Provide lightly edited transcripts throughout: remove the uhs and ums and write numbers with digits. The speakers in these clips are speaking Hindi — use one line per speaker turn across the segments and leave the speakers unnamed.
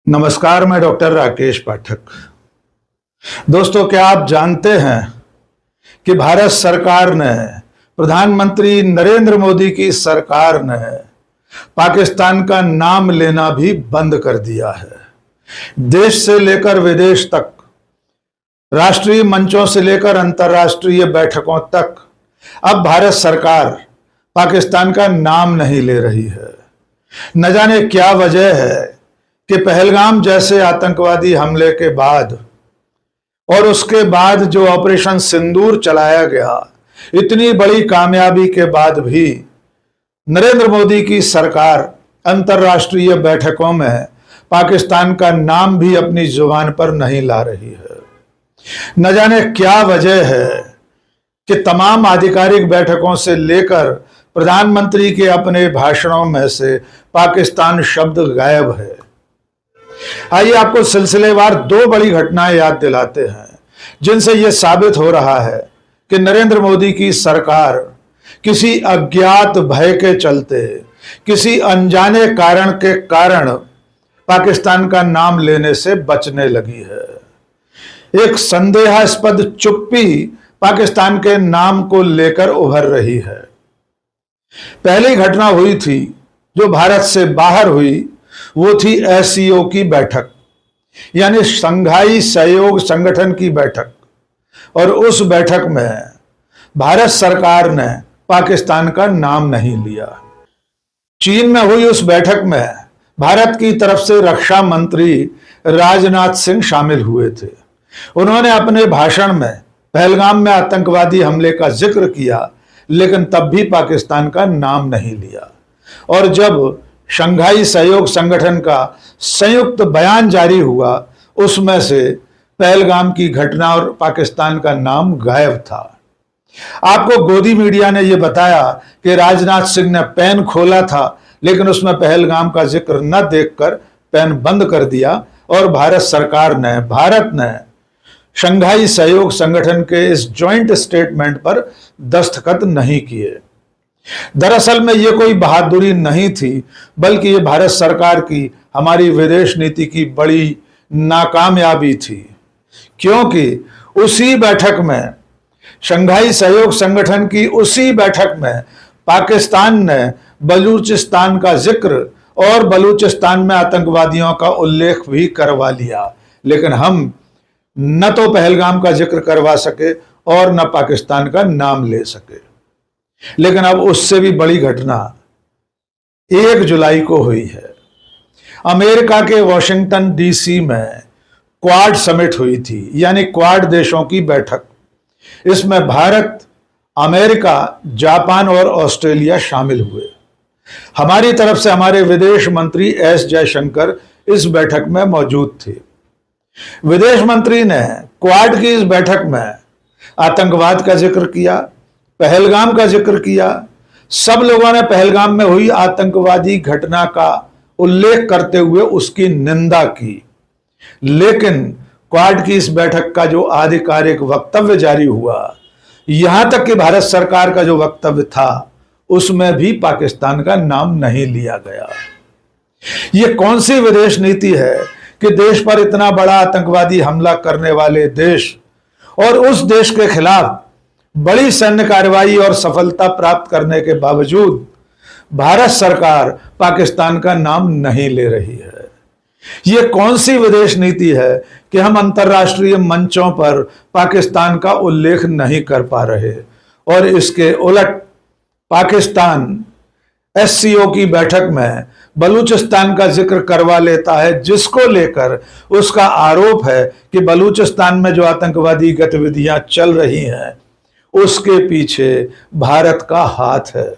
नमस्कार, मैं डॉक्टर राकेश पाठक। दोस्तों, क्या आप जानते हैं कि भारत सरकार ने, प्रधानमंत्री नरेंद्र मोदी की सरकार ने पाकिस्तान का नाम लेना भी बंद कर दिया है। देश से लेकर विदेश तक, राष्ट्रीय मंचों से लेकर अंतर्राष्ट्रीय बैठकों तक अब भारत सरकार पाकिस्तान का नाम नहीं ले रही है। न जाने क्या वजह है कि पहलगाम जैसे आतंकवादी हमले के बाद और उसके बाद जो ऑपरेशन सिंदूर चलाया गया, इतनी बड़ी कामयाबी के बाद भी नरेंद्र मोदी की सरकार अंतर्राष्ट्रीय बैठकों में पाकिस्तान का नाम भी अपनी जुबान पर नहीं ला रही है। न जाने क्या वजह है कि तमाम आधिकारिक बैठकों से लेकर प्रधानमंत्री के अपने भाषणों में से पाकिस्तान शब्द गायब है। आइए आपको सिलसिलेवार दो बड़ी घटनाएं याद दिलाते हैं जिनसे यह साबित हो रहा है कि नरेंद्र मोदी की सरकार किसी अज्ञात भय के चलते, किसी अनजाने कारण के कारण पाकिस्तान का नाम लेने से बचने लगी है। एक संदेहास्पद चुप्पी पाकिस्तान के नाम को लेकर उभर रही है। पहली घटना हुई थी जो भारत से बाहर हुई, वो थी एससीओ की बैठक, यानी शंघाई सहयोग संगठन की बैठक। और उस बैठक में भारत सरकार ने पाकिस्तान का नाम नहीं लिया। चीन में हुई उस बैठक में भारत की तरफ से रक्षा मंत्री राजनाथ सिंह शामिल हुए थे। उन्होंने अपने भाषण में पहलगाम में आतंकवादी हमले का जिक्र किया, लेकिन तब भी पाकिस्तान का नाम नहीं लिया। और जब शंघाई सहयोग संगठन का संयुक्त बयान जारी हुआ, उसमें से पहलगाम की घटना और पाकिस्तान का नाम गायब था। आपको गोदी मीडिया ने यह बताया कि राजनाथ सिंह ने पेन खोला था, लेकिन उसमें पहलगाम का जिक्र न देखकर पेन बंद कर दिया और भारत ने शंघाई सहयोग संगठन के इस ज्वाइंट स्टेटमेंट पर दस्तखत नहीं किए। दरअसल में यह कोई बहादुरी नहीं थी, बल्कि यह भारत सरकार की, हमारी विदेश नीति की बड़ी नाकामयाबी थी। क्योंकि उसी बैठक में, शंघाई सहयोग संगठन की उसी बैठक में पाकिस्तान ने बलूचिस्तान का जिक्र और बलूचिस्तान में आतंकवादियों का उल्लेख भी करवा लिया, लेकिन हम न तो पहलगाम का जिक्र करवा सके और न पाकिस्तान का नाम ले सके। लेकिन अब उससे भी बड़ी घटना 1 जुलाई को हुई है। अमेरिका के वॉशिंगटन डीसी में क्वाड समिट हुई थी, यानी क्वाड देशों की बैठक। इसमें भारत, अमेरिका, जापान और ऑस्ट्रेलिया शामिल हुए। हमारी तरफ से हमारे विदेश मंत्री एस जयशंकर इस बैठक में मौजूद थे। विदेश मंत्री ने क्वाड की इस बैठक में आतंकवाद का जिक्र किया, पहलगाम का जिक्र किया। सब लोगों ने पहलगाम में हुई आतंकवादी घटना का उल्लेख करते हुए उसकी निंदा की। लेकिन क्वाड की इस बैठक का जो आधिकारिक वक्तव्य जारी हुआ, यहां तक कि भारत सरकार का जो वक्तव्य था, उसमें भी पाकिस्तान का नाम नहीं लिया गया। यह कौन सी विदेश नीति है कि देश पर इतना बड़ा आतंकवादी हमला करने वाले देश और उस देश के खिलाफ बड़ी सैन्य कार्रवाई और सफलता प्राप्त करने के बावजूद भारत सरकार पाकिस्तान का नाम नहीं ले रही है। यह कौन सी विदेश नीति है कि हम अंतर्राष्ट्रीय मंचों पर पाकिस्तान का उल्लेख नहीं कर पा रहे और इसके उलट पाकिस्तान एससीओ की बैठक में बलूचिस्तान का जिक्र करवा लेता है, जिसको लेकर उसका आरोप है कि बलूचिस्तान में जो आतंकवादी गतिविधियां चल रही हैं, उसके पीछे भारत का हाथ है।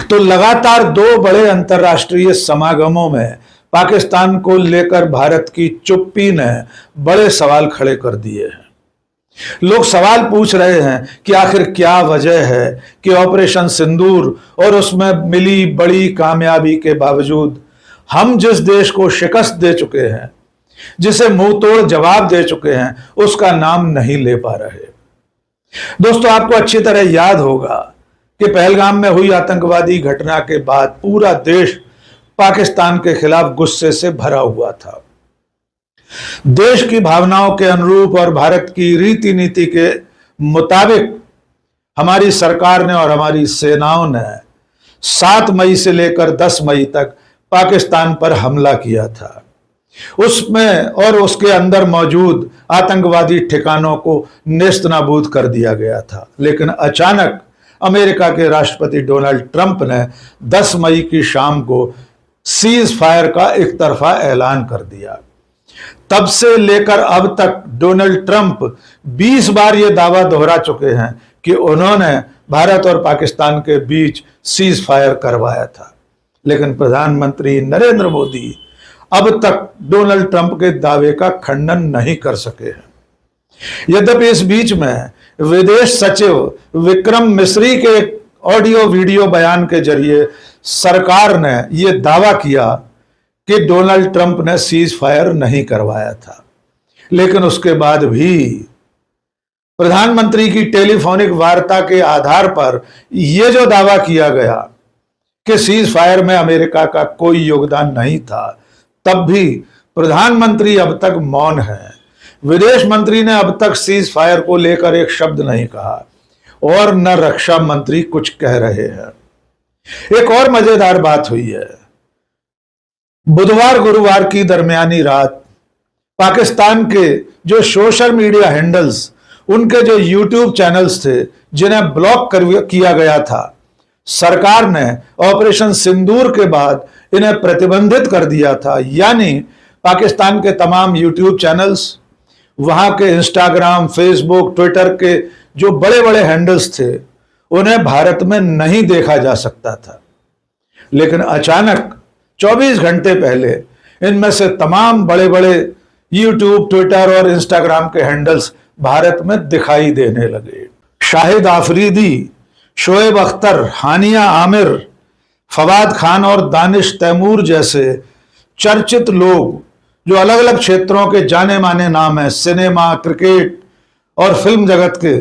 तो लगातार 2 बड़े अंतर्राष्ट्रीय समागमों में पाकिस्तान को लेकर भारत की चुप्पी ने बड़े सवाल खड़े कर दिए हैं। लोग सवाल पूछ रहे हैं कि आखिर क्या वजह है कि ऑपरेशन सिंदूर और उसमें मिली बड़ी कामयाबी के बावजूद हम जिस देश को शिकस्त दे चुके हैं, जिसे मुंह तोड़ जवाब दे चुके हैं, उसका नाम नहीं ले पा रहे। दोस्तों, आपको अच्छी तरह याद होगा कि पहलगाम में हुई आतंकवादी घटना के बाद पूरा देश पाकिस्तान के खिलाफ गुस्से से भरा हुआ था। देश की भावनाओं के अनुरूप और भारत की रीति नीति के मुताबिक हमारी सरकार ने और हमारी सेनाओं ने 7 मई से लेकर 10 मई तक पाकिस्तान पर हमला किया था। उसमें और उसके अंदर मौजूद आतंकवादी ठिकानों को नेस्तनाबूद कर दिया गया था। लेकिन अचानक अमेरिका के राष्ट्रपति डोनाल्ड ट्रंप ने 10 मई की शाम को सीज फायर का एक तरफा ऐलान कर दिया। तब से लेकर अब तक डोनाल्ड ट्रंप 20 बार यह दावा दोहरा चुके हैं कि उन्होंने भारत और पाकिस्तान के बीच सीज फायर करवाया था। लेकिन प्रधानमंत्री नरेंद्र मोदी अब तक डोनाल्ड ट्रंप के दावे का खंडन नहीं कर सके हैं। यद्यपि इस बीच में विदेश सचिव विक्रम मिस्री के ऑडियो वीडियो बयान के जरिए सरकार ने यह दावा किया कि डोनाल्ड ट्रंप ने सीज फायर नहीं करवाया था। लेकिन उसके बाद भी प्रधानमंत्री की टेलीफोनिक वार्ता के आधार पर यह जो दावा किया गया कि सीज फायर में अमेरिका का कोई योगदान नहीं था, तब भी प्रधानमंत्री अब तक मौन है। विदेश मंत्री ने अब तक सीज फायर को लेकर एक शब्द नहीं कहा और न रक्षा मंत्री कुछ कह रहे हैं। एक और मजेदार बात हुई है। बुधवार गुरुवार की दरमियानी रात पाकिस्तान के जो सोशल मीडिया हैंडल्स, उनके जो यूट्यूब चैनल्स थे जिन्हें ब्लॉक किया गया था, सरकार ने ऑपरेशन सिंदूर के बाद इन्हें प्रतिबंधित कर दिया था। यानी पाकिस्तान के तमाम यूट्यूब चैनल्स, वहां के इंस्टाग्राम, फेसबुक, ट्विटर के जो बड़े बड़े हैंडल्स थे, उन्हें भारत में नहीं देखा जा सकता था। लेकिन अचानक 24 घंटे पहले इनमें से तमाम बड़े बड़े यूट्यूब, ट्विटर और इंस्टाग्राम के हैंडल्स भारत में दिखाई देने लगे। शाहिद आफरीदी, शोएब अख्तर, हानिया आमिर, फवाद खान और दानिश तैमूर जैसे चर्चित लोग जो अलग अलग क्षेत्रों के जाने माने नाम हैं, सिनेमा, क्रिकेट और फिल्म जगत के,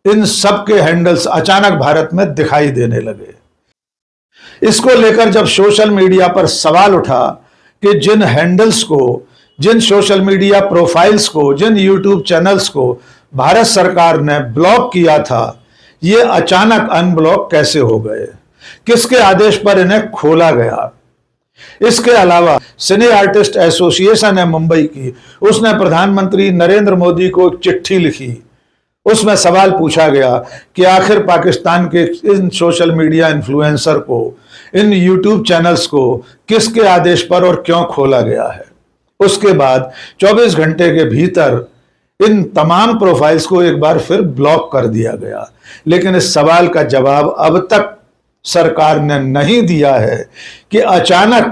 इन सब के हैंडल्स अचानक भारत में दिखाई देने लगे। इसको लेकर जब सोशल मीडिया पर सवाल उठा कि जिन हैंडल्स को, जिन सोशल मीडिया प्रोफाइल्स को, जिन यूट्यूब चैनल्स को भारत सरकार ने ब्लॉक किया था, ये अचानक अनब्लॉक कैसे हो गए, किसके आदेश पर इन्हें खोला गया। इसके अलावा सिने आर्टिस्ट एसोसिएशन है मुंबई की, उसने प्रधानमंत्री नरेंद्र मोदी को एक चिट्ठी लिखी। उसमें सवाल पूछा गया कि आखिर पाकिस्तान के इन सोशल मीडिया इन्फ्लुएंसर को, इन यूट्यूब चैनल्स को किसके आदेश पर और क्यों खोला गया है। उसके बाद 24 घंटे के भीतर इन तमाम प्रोफाइल्स को एक बार फिर ब्लॉक कर दिया गया। लेकिन इस सवाल का जवाब अब तक सरकार ने नहीं दिया है कि अचानक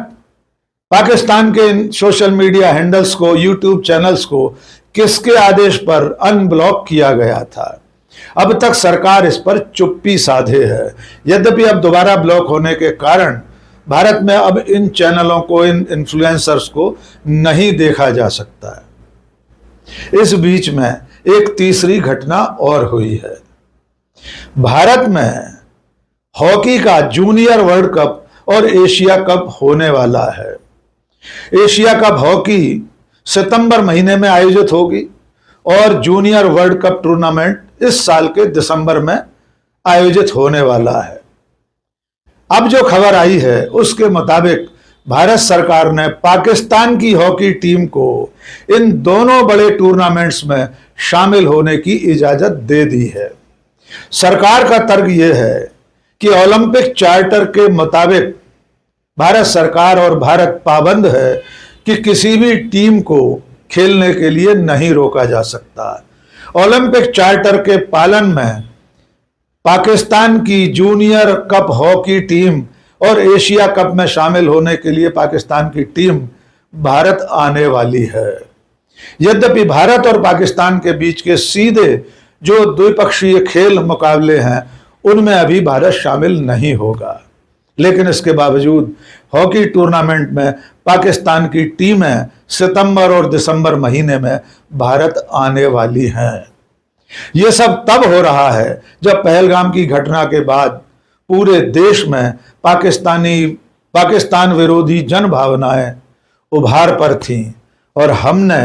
पाकिस्तान के इन सोशल मीडिया हैंडल्स को, यूट्यूब चैनल्स को किसके आदेश पर अनब्लॉक किया गया था। अब तक सरकार इस पर चुप्पी साधे है। यद्यपि अब दोबारा ब्लॉक होने के कारण भारत में अब इन चैनलों को, इन इन्फ्लुएंसर्स को नहीं देखा जा सकता है। इस बीच में एक तीसरी घटना और हुई है। भारत में हॉकी का जूनियर वर्ल्ड कप और एशिया कप होने वाला है। एशिया कप हॉकी सितंबर महीने में आयोजित होगी और जूनियर वर्ल्ड कप टूर्नामेंट इस साल के दिसंबर में आयोजित होने वाला है। अब जो खबर आई है उसके मुताबिक भारत सरकार ने पाकिस्तान की हॉकी टीम को इन दोनों बड़े टूर्नामेंट्स में शामिल होने की इजाजत दे दी है। सरकार का तर्क यह है कि ओलंपिक चार्टर के मुताबिक भारत सरकार और भारत पाबंद है कि किसी भी टीम को खेलने के लिए नहीं रोका जा सकता। ओलंपिक चार्टर के पालन में पाकिस्तान की जूनियर कप हॉकी टीम और एशिया कप में शामिल होने के लिए पाकिस्तान की टीम भारत आने वाली है। यद्यपि भारत और पाकिस्तान के बीच के सीधे जो द्विपक्षीय खेल मुकाबले हैं उनमें अभी भारत शामिल नहीं होगा, लेकिन इसके बावजूद हॉकी टूर्नामेंट में पाकिस्तान की टीमें सितंबर और दिसंबर महीने में भारत आने वाली हैं। यह सब तब हो रहा है जब पहलगाम की घटना के बाद पूरे देश में पाकिस्तानी पाकिस्तान विरोधी जन भावनाएं उभार पर थीं और हमने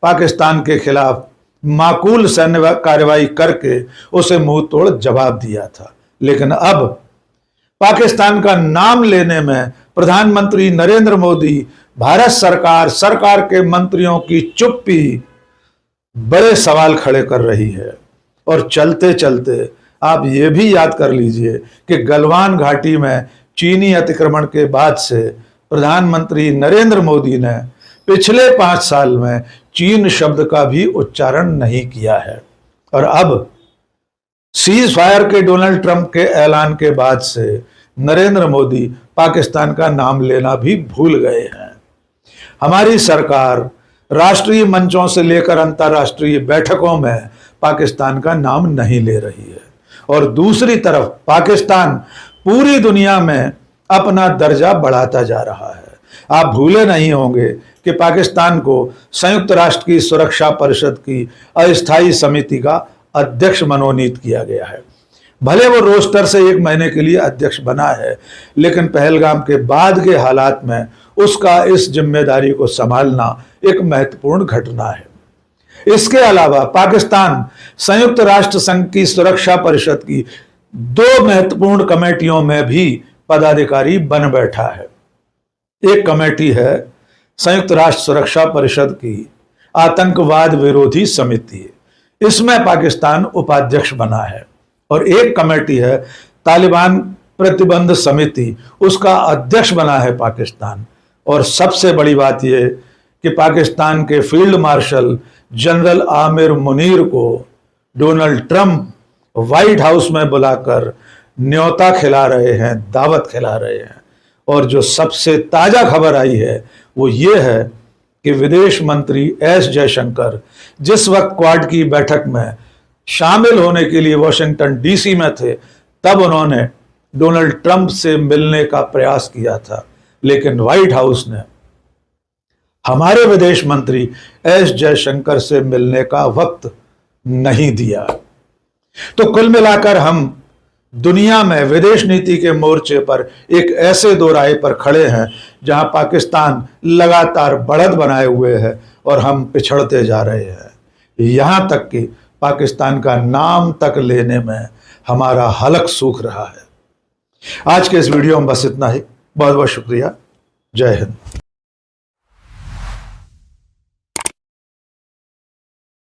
पाकिस्तान के खिलाफ माकूल सैन्य कार्रवाई करके उसे मुंह तोड़ जवाब दिया था। लेकिन अब पाकिस्तान का नाम लेने में प्रधानमंत्री नरेंद्र मोदी, भारत सरकार के मंत्रियों की चुप्पी बड़े सवाल खड़े कर रही है। और चलते चलते आप ये भी याद कर लीजिए कि गलवान घाटी में चीनी अतिक्रमण के बाद से प्रधानमंत्री नरेंद्र मोदी ने पिछले 5 साल में चीन शब्द का भी उच्चारण नहीं किया है। और अब सीज फायर के डोनाल्ड ट्रंप के ऐलान के बाद से नरेंद्र मोदी पाकिस्तान का नाम लेना भी भूल गए हैं। हमारी सरकार राष्ट्रीय मंचों से लेकर अंतर्राष्ट्रीय बैठकों में पाकिस्तान का नाम नहीं ले रही है और दूसरी तरफ पाकिस्तान पूरी दुनिया में अपना दर्जा बढ़ाता जा रहा है। आप भूले नहीं होंगे कि पाकिस्तान को संयुक्त राष्ट्र की सुरक्षा परिषद की अस्थायी समिति का अध्यक्ष मनोनीत किया गया है। भले वो रोस्टर से 1 महीने के लिए अध्यक्ष बना है, लेकिन पहलगाम के बाद के हालात में उसका इस जिम्मेदारी को संभालना एक महत्वपूर्ण घटना है। इसके अलावा पाकिस्तान संयुक्त राष्ट्र संघ की सुरक्षा परिषद की 2 महत्वपूर्ण कमेटियों में भी पदाधिकारी बन बैठा है। एक कमेटी है संयुक्त राष्ट्र सुरक्षा परिषद की आतंकवाद विरोधी समिति, इसमें पाकिस्तान उपाध्यक्ष बना है। और एक कमेटी है तालिबान प्रतिबंध समिति, उसका अध्यक्ष बना है पाकिस्तान। और सबसे बड़ी बात यह कि पाकिस्तान के field marshal general Aamir Munir को डोनाल्ड ट्रंप व्हाइट हाउस में बुलाकर न्योता खिला रहे हैं, दावत खिला रहे हैं। और जो सबसे ताजा खबर आई है वो ये है कि विदेश मंत्री एस जयशंकर जिस वक्त क्वाड की बैठक में शामिल होने के लिए वॉशिंगटन डीसी में थे, तब उन्होंने डोनाल्ड ट्रंप से मिलने का प्रयास किया था, लेकिन व्हाइट हाउस ने हमारे विदेश मंत्री एस जयशंकर से मिलने का वक्त नहीं दिया। तो कुल मिलाकर हम दुनिया में विदेश नीति के मोर्चे पर एक ऐसे दोराहे पर खड़े हैं जहां पाकिस्तान लगातार बढ़त बनाए हुए है और हम पिछड़ते जा रहे हैं। यहां तक कि पाकिस्तान का नाम तक लेने में हमारा हलक सूख रहा है। आज के इस वीडियो में बस इतना ही। बहुत बहुत शुक्रिया। जय हिंद।